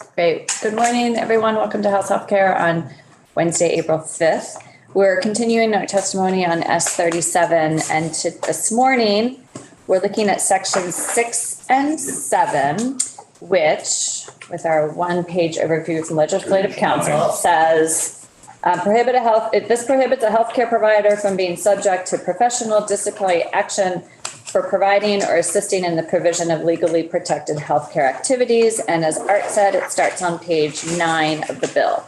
Great. Good morning, everyone. Welcome to House Healthcare on Wednesday, April 5th. We're continuing our testimony on S37, and this morning we're looking at sections 6 and 7, which, with our one-page overview from Legislative Council, says this prohibits a healthcare provider from being subject to professional disciplinary action for providing or assisting in the provision of legally protected healthcare activities. And as Art said, it starts on page 9 of the bill.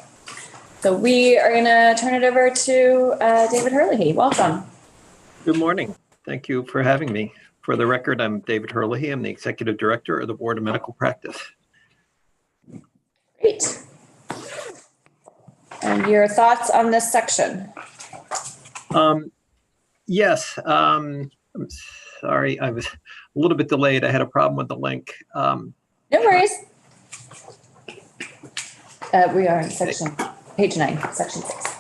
So we are going to turn it over to David Herlihy. Welcome. Good morning. Thank you for having me. For the record, I'm David Herlihy. I'm the Executive Director of the Board of Medical Practice. Great. And your thoughts on this section? Yes. I'm sorry, I was a little bit delayed. I had a problem with the link. No worries. We are in page 9, section 6.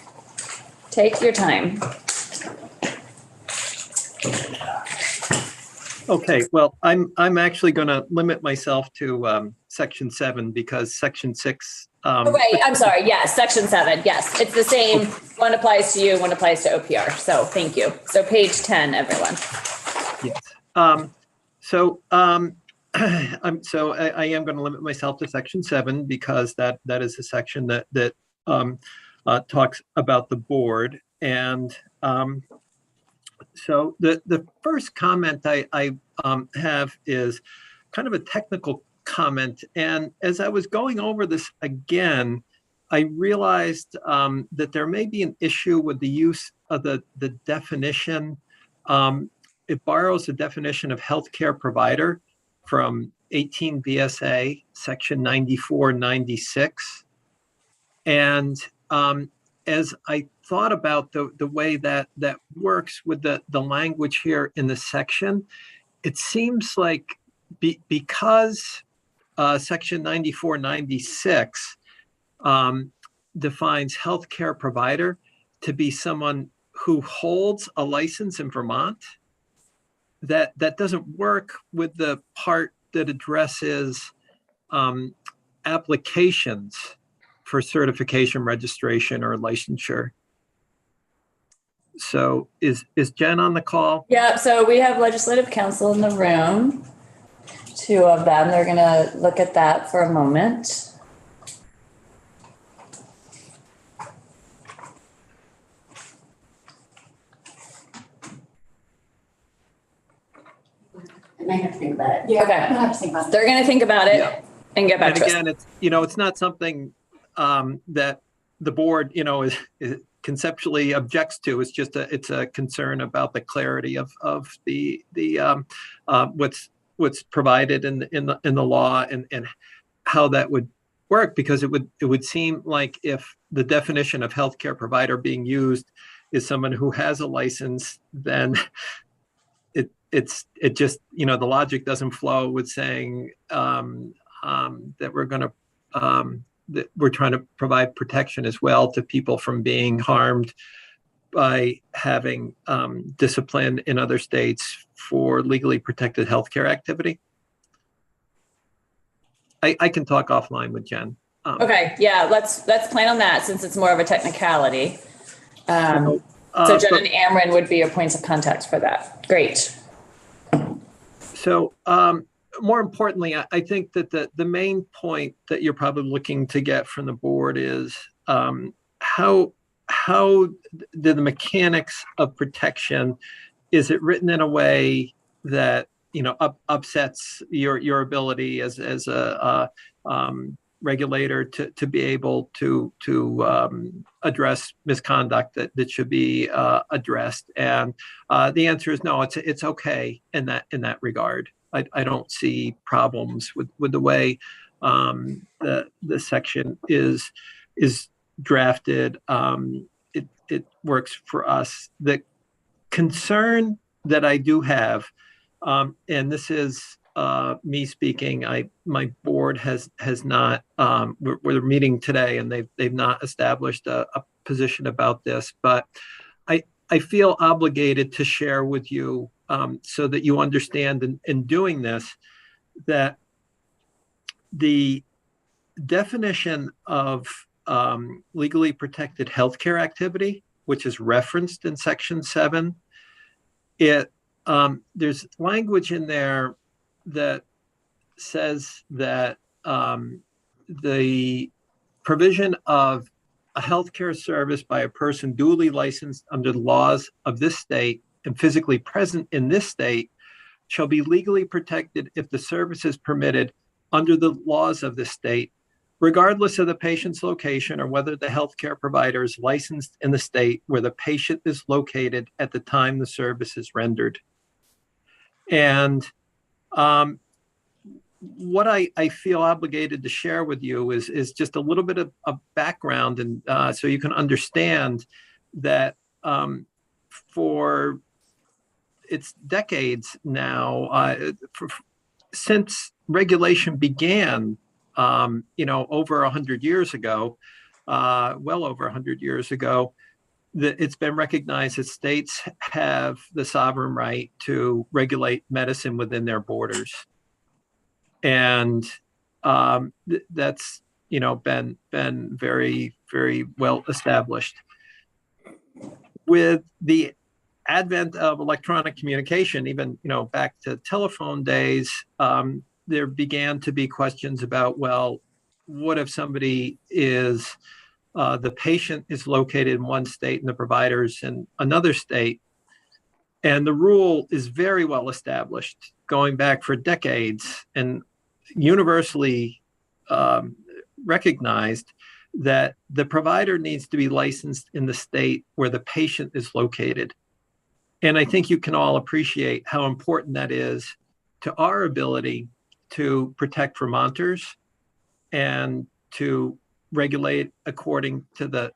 Take your time. Okay, well, I'm actually going to limit myself to section 7 because section 6. Wait, I'm sorry. Yes, section 7. Yes, it's the same. One applies to you, one applies to OPR. So thank you. So page 10, everyone. Yes. I am going to limit myself to section 7 because that is a section that talks about the board. And so the first comment I have is kind of a technical comment. And as I was going over this again, I realized that there may be an issue with the use of the definition. It borrows the definition of healthcare provider from 18 VSA section 9496. And as I thought about the way that works with the language here in the section, it seems like because section 9496 defines healthcare provider to be someone who holds a license in Vermont, that doesn't work with the part that addresses applications for certification, registration, or licensure. So is Jen on the call? Yeah, so we have Legislative Council in the room, 2 of them. They're going to look at that for a moment. I might have to think about it. Yeah. Okay. I'll have to think about it. They're going to think about it and get back to us. And again, it's not something that the board, is conceptually objects to. It's just it's a concern about the clarity of the what's provided in the law and how that would work, because it would seem like if the definition of healthcare provider being used is someone who has a license, then it just, the logic doesn't flow with saying that we're going to that we're trying to provide protection as well to people from being harmed by having discipline in other states for legally protected healthcare activity. I can talk offline with Jen. Okay, yeah, let's plan on that since it's more of a technicality. So Jen and Amran would be your points of contact for that. Great. So more importantly, I think that the main point that you're probably looking to get from the board is how the mechanics of protection, is it written in a way that upsets your ability as a regulator to be able to address misconduct that should be addressed? And the answer is no. It's okay in that regard. I don't see problems with the way the section is drafted. It works for us. The concern that I do have, and this is me speaking, my board has not. We're meeting today, and they've not established a position about this, but I feel obligated to share with you so that you understand in doing this that the definition of legally protected healthcare activity, which is referenced in Section 7, there's language in there that says that the provision of a healthcare service by a person duly licensed under the laws of this state and physically present in this state shall be legally protected if the service is permitted under the laws of the state, regardless of the patient's location or whether the healthcare provider is licensed in the state where the patient is located at the time the service is rendered. And what I feel obligated to share with you is just a little bit of background, and so you can understand that for it's decades now, since regulation began, over 100 years ago, well over 100 years ago, that it's been recognized that states have the sovereign right to regulate medicine within their borders. And that's, been very, very well established. With the advent of electronic communication, even, back to telephone days, there began to be questions about, well, what if somebody is, the patient is located in one state and the provider's in another state? And the rule is very well established, going back for decades and universally recognized that the provider needs to be licensed in the state where the patient is located. And I think you can all appreciate how important that is to our ability to protect Vermonters and to regulate according to the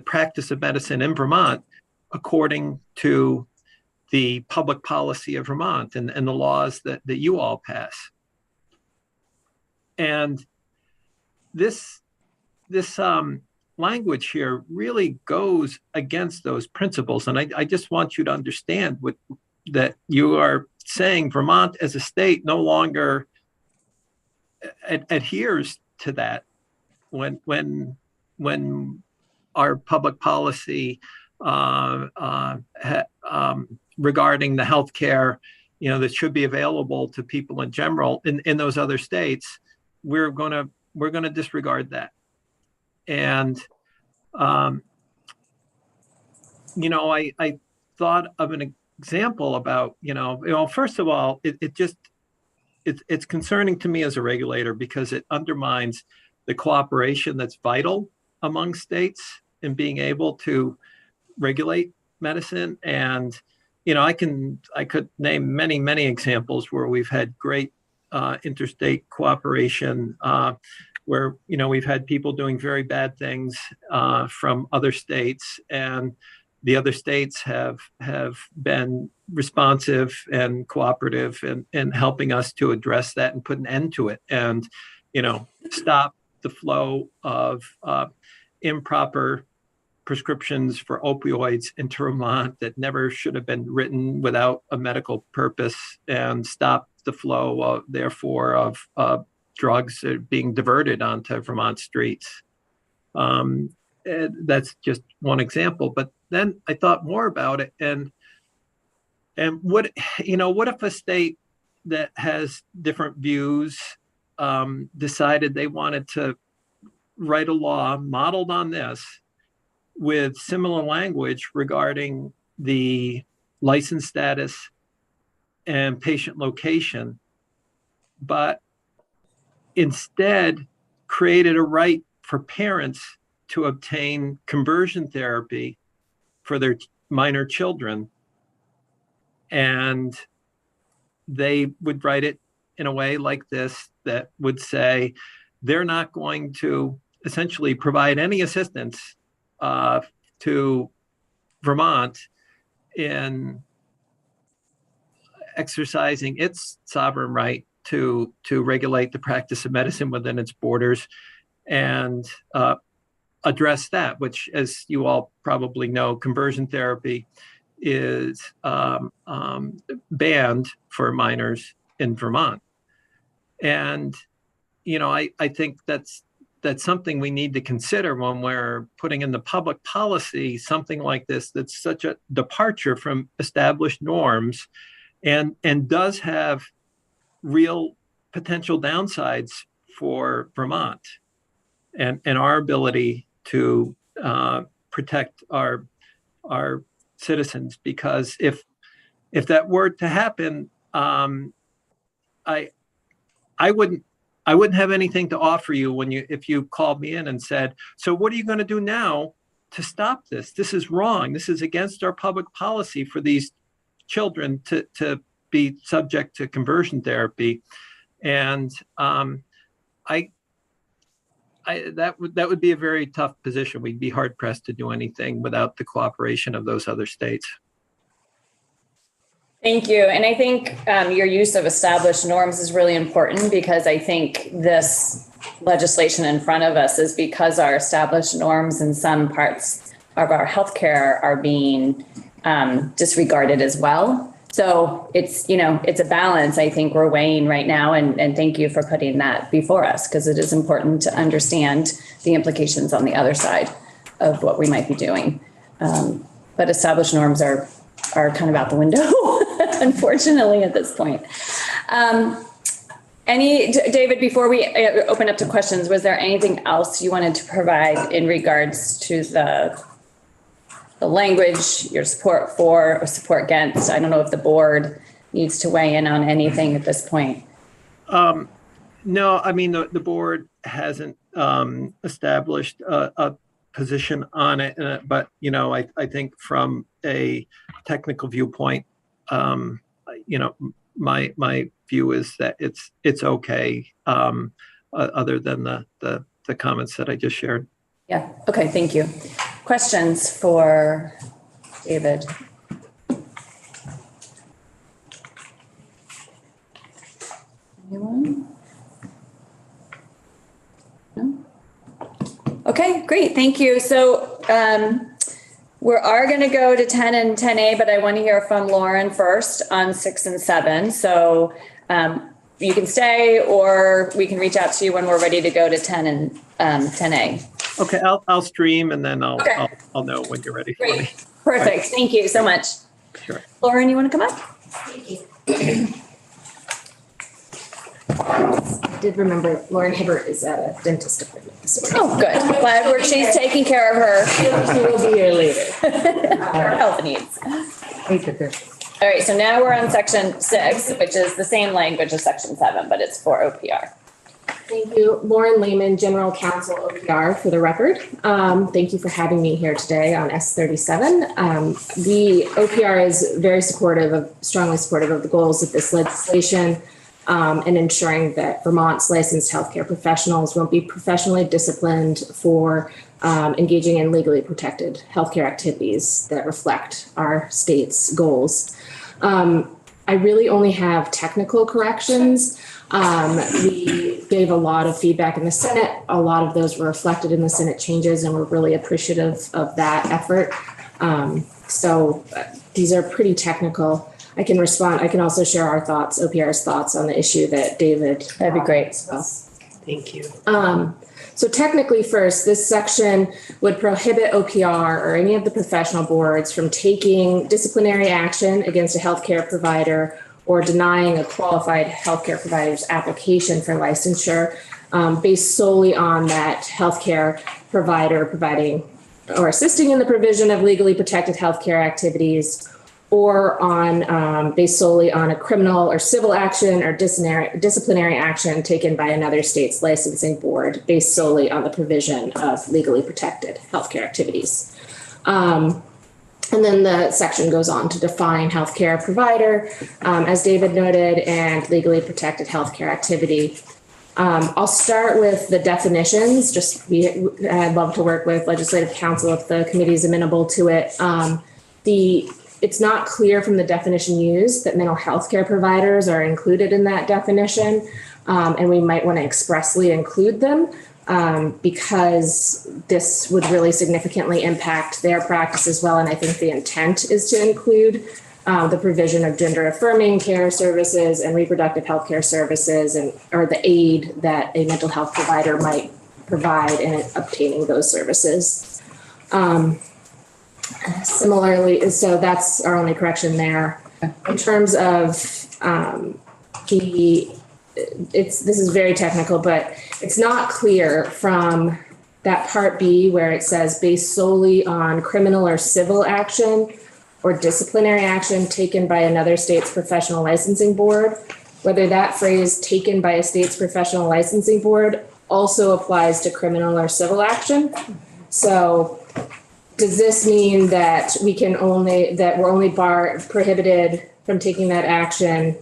practice of medicine in Vermont, according to the public policy of Vermont and the laws that you all pass. And this language here really goes against those principles. And I just want you to understand that you are saying Vermont as a state no longer adheres to that when our public policy regarding the healthcare, that should be available to people in general in those other states, we're gonna disregard that. And I thought of an example about, first of all, it's concerning to me as a regulator because it undermines the cooperation that's vital among states in being able to regulate medicine. And I could name many examples where we've had great interstate cooperation, where we've had people doing very bad things from other states, and the other states have been responsive and cooperative in helping us to address that and put an end to it, and stop the flow of improper prescriptions for opioids into Vermont that never should have been written without a medical purpose, and stop the flow, therefore, of drugs being diverted onto Vermont streets. That's just one example. But then I thought more about it, and what if a state that has different views decided they wanted to write a law modeled on this with similar language regarding the license status and patient location, but instead created a right for parents to obtain conversion therapy for their minor children. And they would write it in a way like this that would say they're not going to essentially provide any assistance to Vermont in exercising its sovereign right to regulate the practice of medicine within its borders, and address that, which, as you all probably know, conversion therapy is banned for minors in Vermont. And I think that's that's something we need to consider when we're putting in the public policy, something like this, that's such a departure from established norms and does have real potential downsides for Vermont and our ability to protect our citizens. Because if that were to happen, I wouldn't have anything to offer you if you called me in and said, so what are you going to do now to stop this? This is wrong. This is against our public policy for these children to be subject to conversion therapy. And that would be a very tough position. We'd be hard pressed to do anything without the cooperation of those other states. Thank you. And I think your use of established norms is really important, because I think this legislation in front of us is because our established norms in some parts of our healthcare are being disregarded as well. So it's a balance I think we're weighing right now. And thank you for putting that before us, because it is important to understand the implications on the other side of what we might be doing. But established norms are kind of out the window, unfortunately, at this point. David, before we open up to questions, was there anything else you wanted to provide in regards to the language, your support for or support against? I don't know if the board needs to weigh in on anything at this point. No, I mean, the board hasn't established a position on it, but I think from a technical viewpoint, my view is that it's okay, other than the comments that I just shared. Yeah. Okay. Thank you. Questions for David? Anyone? No? Okay, great. Thank you. So we are going to go to 10 and 10A, but I want to hear from Lauren first on 6 and 7. So you can stay, or we can reach out to you when we're ready to go to 10 and 10A. Okay, I'll stream, and then I'll know when you're ready for me. Great. Perfect. Thank you so much. Sure. Lauren, you want to come up? Thank you. I did remember Lauren Hibbert is at a dentist appointment this morning. Oh, good. Glad she's taking care of her She will be here later. health needs. All right, so now we're on section 6, which is the same language as section 7, but it's for OPR. Thank you. Lauren Lehman, General Counsel, OPR, for the record. Thank you for having me here today on S37. The OPR is very strongly supportive of the goals of this legislation, and ensuring that Vermont's licensed healthcare professionals won't be professionally disciplined for engaging in legally protected healthcare activities that reflect our state's goals. I really only have technical corrections. We gave a lot of feedback in the Senate. A lot of those were reflected in the Senate changes, and we're really appreciative of that effort. So these are pretty technical. I can respond. I can also share our thoughts, OPR's thoughts on the issue that David. That'd be great. Thank you. So technically first, this section would prohibit OPR or any of the professional boards from taking disciplinary action against a healthcare provider or denying a qualified healthcare provider's application for licensure based solely on that healthcare provider providing or assisting in the provision of legally protected healthcare activities, or on based solely on a criminal or civil action or disciplinary action taken by another state's licensing board based solely on the provision of legally protected healthcare activities. And then the section goes on to define healthcare provider, as David noted, and legally protected healthcare activity. I'll start with the definitions. I'd love to work with legislative counsel if the committee is amenable to it. It's not clear from the definition used that mental health care providers are included in that definition, and we might want to expressly include them because this would really significantly impact their practice as well. And I think the intent is to include the provision of gender affirming care services and reproductive health care services, or the aid that a mental health provider might provide in obtaining those services. Similarly, so that's our only correction there. In terms of this is very technical, but it's not clear from that part B where it says based solely on criminal or civil action or disciplinary action taken by another state's professional licensing board, whether that phrase taken by a state's professional licensing board also applies to criminal or civil action. So does this mean that we're only prohibited from taking that action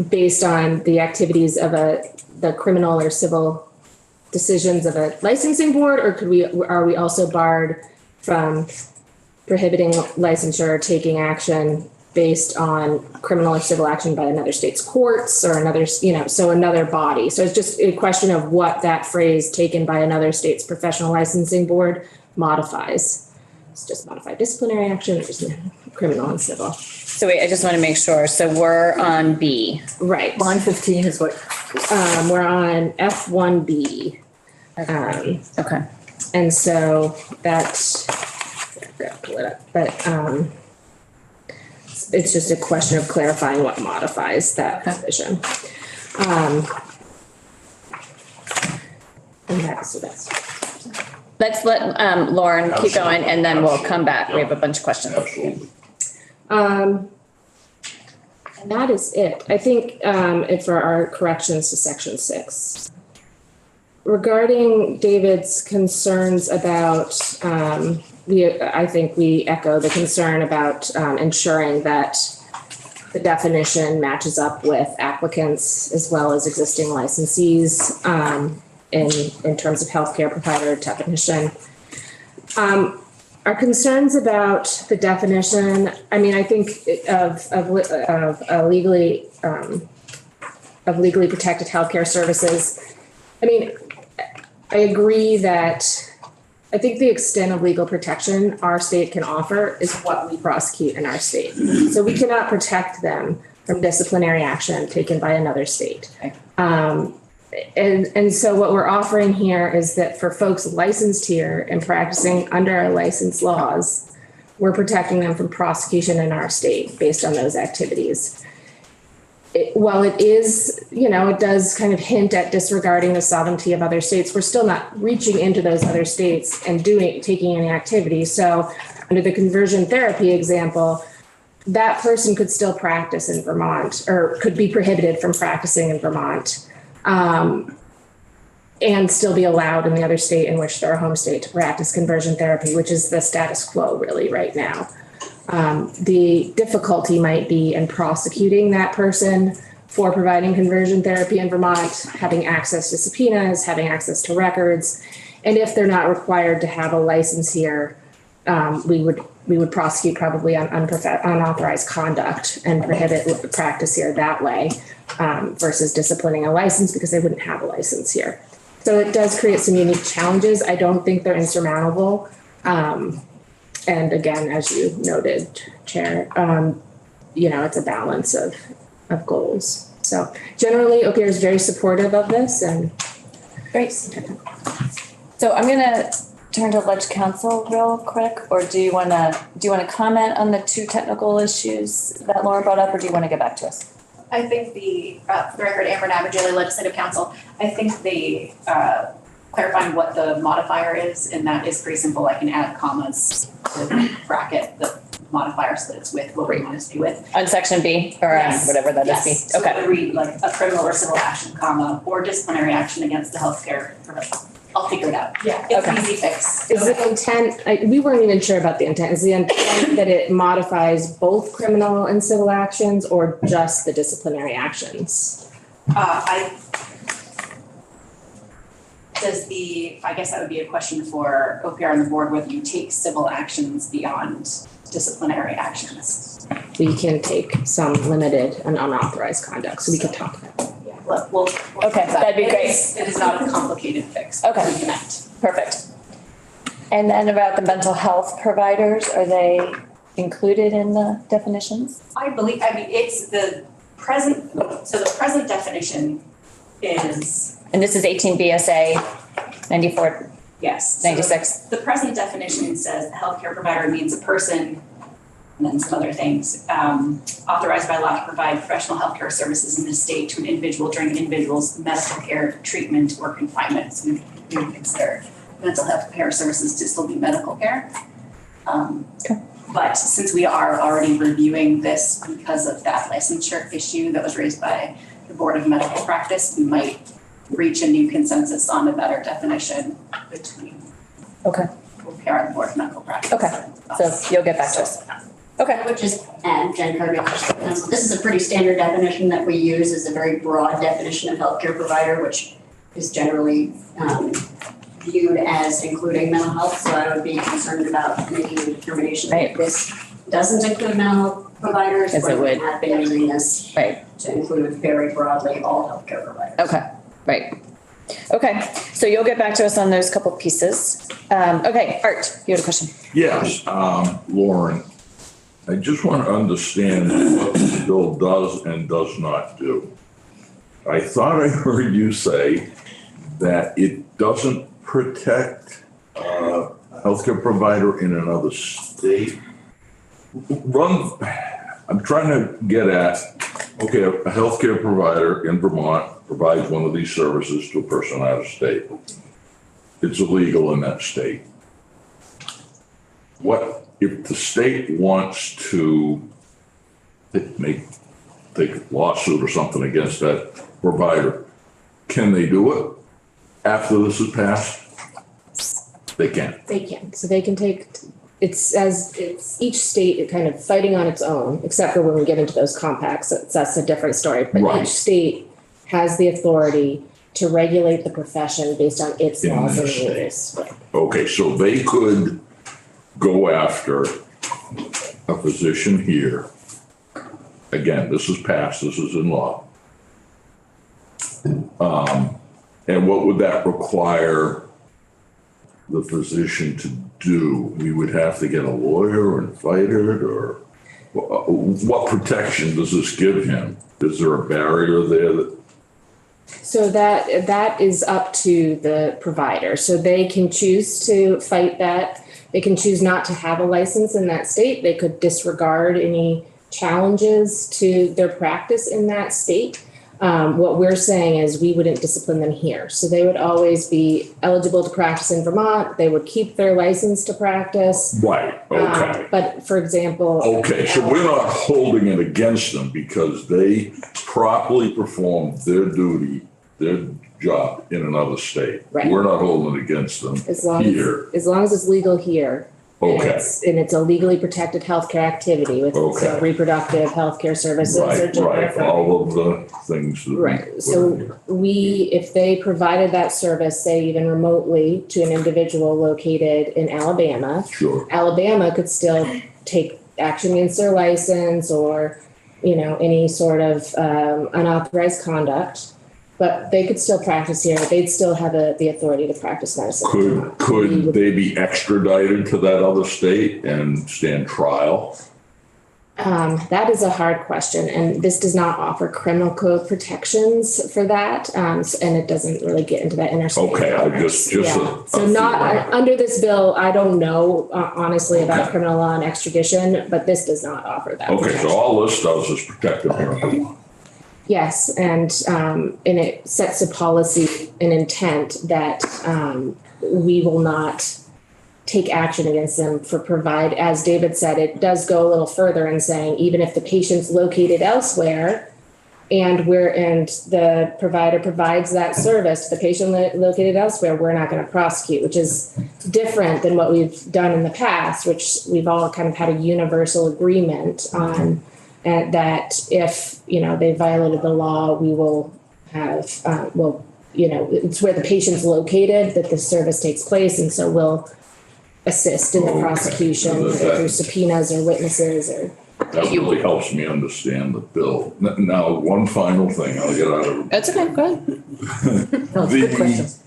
based on the activities of the criminal or civil decisions of a licensing board, or are we also barred from prohibiting licensure or taking action based on criminal or civil action by another state's courts or another body? So it's just a question of what that phrase taken by another state's professional licensing board modifies. It's just modified disciplinary action, just criminal and civil. So wait, I just want to make sure. So we're on B. Right. Line 15 is what, We're on F1B. Okay. And so that, I've got to pull it up, but it's just a question of clarifying what modifies that provision. And that's. Let's let Lauren keep going and then we'll come back. We have a bunch of questions. And that is it. I think for our corrections to section 6. Regarding David's concerns about, I think we echo the concern about ensuring that the definition matches up with applicants as well as existing licensees in terms of healthcare provider definition. Our concerns about the definition, I mean, I think of legally protected healthcare services. I mean, I agree that I think the extent of legal protection our state can offer is what we prosecute in our state. So we cannot protect them from disciplinary action taken by another state. And so what we're offering here is that for folks licensed here and practicing under our license laws, we're protecting them from prosecution in our state based on those activities. While it is, it does kind of hint at disregarding the sovereignty of other states, we're still not reaching into those other states and taking any activity. So under the conversion therapy example, that person could still practice in Vermont or could be prohibited from practicing in Vermont. And still be allowed in the other state in which they're a home state to practice conversion therapy, which is the status quo really right now. The difficulty might be in prosecuting that person for providing conversion therapy in Vermont, having access to subpoenas, having access to records. And if they're not required to have a license here, we would prosecute probably on unauthorized conduct and prohibit practice here that way. Versus disciplining a license because they wouldn't have a license here. So it does create some unique challenges. I don't think they're insurmountable. And again, as you noted, Chair, it's a balance of goals. So generally, OPR is very supportive of this and Great. So I'm going to turn to Ledge Counsel real quick, or do you want to comment on the two technical issues that Laura brought up, or do you want to get back to us? I think for the record, Amber Navajoli, Legislative Counsel, I think the clarifying what the modifier is, and that is pretty simple. I can add commas to bracket the modifier so that it's with what we want it to be with. On section B or Yes. whatever that Yes. is B. So Okay. it would read like a criminal or civil action, comma, or disciplinary action against the healthcare provider. I'll figure it out. Yeah. It's Okay. an easy fix. is the intent, we weren't even sure about the intent. Is the intent that it modifies both criminal and civil actions or just the disciplinary actions? I guess that would be a question for OPR and the board, whether you take civil actions beyond disciplinary actions. We can take some limited and unauthorized conduct, so we can talk about that. We'll Okay, that'd be great. It is not a complicated fix. Okay. We connect. Perfect. And then about the mental health providers, are they included in the definitions? It's the present, so the present definition is And this is 18 BSA 94, Yes. So 96. The present definition says the healthcare provider means a person, and then some other things, authorized by law to provide professional healthcare services in the state to an individual during an individual's medical care, treatment, or confinement. So we would consider mental health care services to still be medical care. But since we are already reviewing this because of that licensure issue that was raised by the Board of Medical Practice, we might reach a new consensus on a better definition between Okay, OPR and the Board of Medical Practice. Okay. so you'll get back to us. Okay, I would just add, Jen Kirby, Council, this is a pretty standard definition that we use, is a very broad definition of healthcare provider, which is generally viewed as including mental health. So I would be concerned about making a determination Right. that this doesn't include mental health providers. Yes, it when we would. have been using this right, to include very broadly all healthcare providers. okay, right. Okay, so you'll get back to us on those couple pieces. Okay, Art, you had a question? Yes, Lauren, I just want to understand what the bill does and does not do. I thought I heard you say that it doesn't protect a healthcare provider in another state. I'm trying to get at, okay, a healthcare provider in Vermont provides one of these services to a person out of state. It's illegal in that state. What if the state wants to take a lawsuit or something against that provider? Can they do it after this is passed? They can. They can. So they can take, it's each state kind of fighting on its own, except for when we get into those compacts, that's a different story. But Right. each state has the authority to regulate the profession based on its In laws and their state. rules. Right. Okay, so they could go after a physician here. Again, this is passed, this is in law. And what would that require the physician to do? We would have to get a lawyer and fight it, or what protection does this give him? Is there a barrier there that? So that is up to the provider. So they can choose to fight that. They can choose not to have a license in that state. They could disregard any challenges to their practice in that state. What we're saying is we wouldn't discipline them here. So they would always be eligible to practice in Vermont. They would keep their license to practice. Right, okay. But for example. Okay, so we're not holding it against them because they properly performed their duty, their job in another state. Right. We're not holding it against them As long here. as it's legal here. And Okay, it's a legally protected healthcare activity with Okay. reproductive healthcare services or right, gender right, affirming. all of the things that. we Right, put so in here. if they provided that service, say even remotely to an individual located in Alabama, Sure, Alabama could still take action against their license or, any sort of unauthorized conduct. But they could still practice here. They'd still have the authority to practice medicine. could they be extradited to that other state and stand trial? That is a hard question, and this does not offer criminal code protections for that, and it doesn't really get into that interstate. Okay, I commerce. just Yeah. a So not, under this bill, I don't know honestly about Okay. criminal law and extradition, but this does not offer that Okay, protection. so all this does is protect them here in Vermont. Yes, and it sets a policy, an intent that we will not take action against them as David said, it does go a little further in saying, even if the patient's located elsewhere and the provider provides that service to the patient located elsewhere, we're not going to prosecute, which is different than what we've done in the past, which we've all kind of had a universal agreement on. And that if, they violated the law, we will have, it's where the patient's located that the service takes place. And so we'll assist in the Okay. prosecution That- whether through subpoenas or witnesses or. That really helps me understand the bill. Now, one final thing, I'll get out of. That's okay, go ahead. No, The- good questions.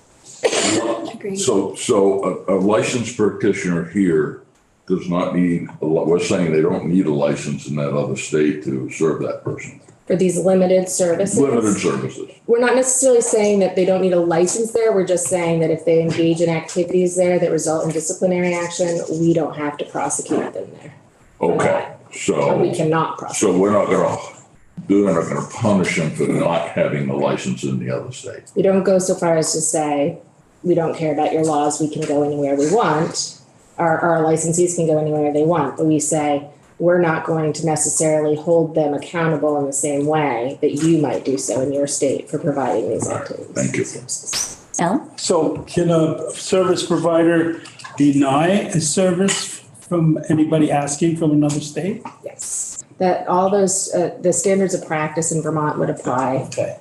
So a licensed practitioner here does not need, we're saying they don't need a license in that other state to serve that person. for these limited services. Limited services. We're not necessarily saying that they don't need a license there. We're just saying that if they engage in activities there that result in disciplinary action, we don't have to prosecute them there. Okay, Or we so, cannot prosecute. so we're not gonna punish them for not having the license in the other state. We don't go so far as to say, we don't care about your laws, we can go anywhere we want. Our licensees can go anywhere they want, but we say, we're not going to necessarily hold them accountable in the same way that you might do so in your state for providing these activities. Thank you. Alan? So can a service provider deny a service from anybody asking from another state? Yes, that all those, the standards of practice in Vermont would apply. Okay.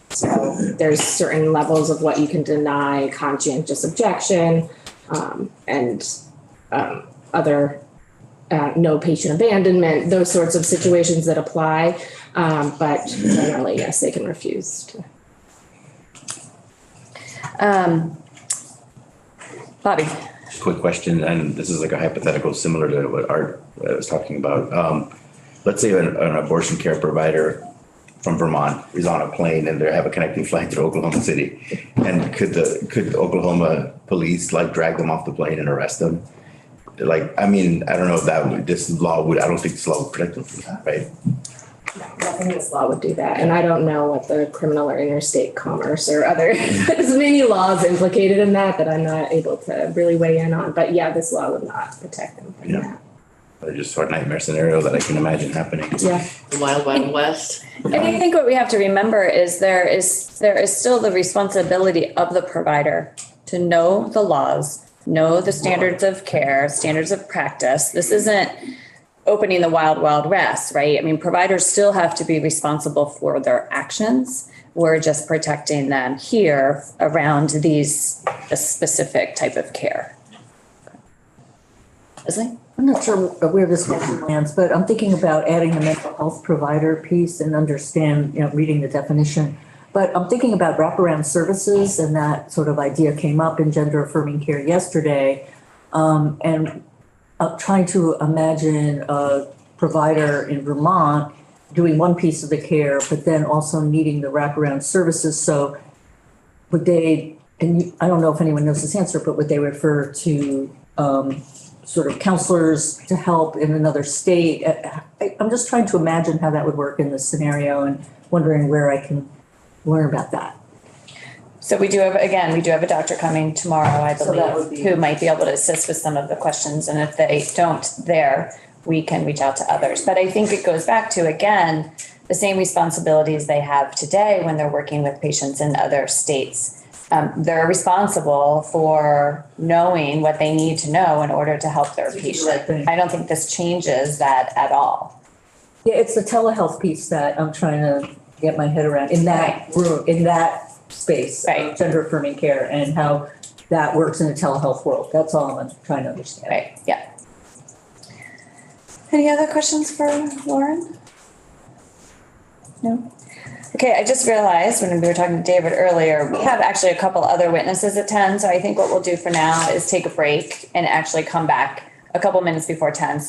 So there's certain levels of what you can deny, conscientious objection, and other no patient abandonment, those sorts of situations that apply. But generally, yes, they can refuse to. Bobby? Quick question, and this is like a hypothetical similar to what Art was talking about. Let's say an abortion care provider from Vermont is on a plane and they have a connecting flight to Oklahoma City. And could the Oklahoma police like drag them off the plane and arrest them? Like, I mean, I don't know if I don't think this law would protect them from that, right? Nothing in this law would do that. And I don't know what the criminal or interstate commerce or other, there's many laws implicated in that I'm not able to really weigh in on. But yeah, this law would not protect them from Yeah. that. Or just sort of nightmare scenario that I can imagine happening. Yeah. The Wild Wild West. And I think what we have to remember is there is still the responsibility of the provider to know the laws, know the standards of care, standards of practice. This isn't opening the wild, wild west, right? I mean, providers still have to be responsible for their actions. We're just protecting them here around a specific type of care. Leslie? I'm not sure where this lands, but I'm thinking about adding the mental health provider piece and reading the definition. But I'm thinking about wraparound services, and that sort of idea came up in gender affirming care yesterday. And trying to imagine a provider in Vermont doing one piece of the care, but then also needing the wraparound services. So would they, and I don't know if anyone knows this answer, but would they refer to sort of counselors to help in another state? I'm just trying to imagine how that would work in this scenario and wondering where I can learn about that. So we do have a doctor coming tomorrow, I So that would believe, be- who might be able to assist with some of the questions. And if they don't there, we can reach out to others. But I think it goes back to, again, the same responsibilities they have today when they're working with patients in other states. They're responsible for knowing what they need to know in order to help their the right patient. thing. I don't think this changes that at all. Yeah, it's the telehealth piece that I'm trying to get my head around in that room, in that space Right. of gender affirming care and how that works in a telehealth world. That's all I'm trying to understand. Right, yeah. Any other questions for Lauren? No? Okay, I just realized when we were talking to David earlier, we have actually a couple other witnesses at 10. So I think what we'll do for now is take a break and actually come back a couple minutes before 10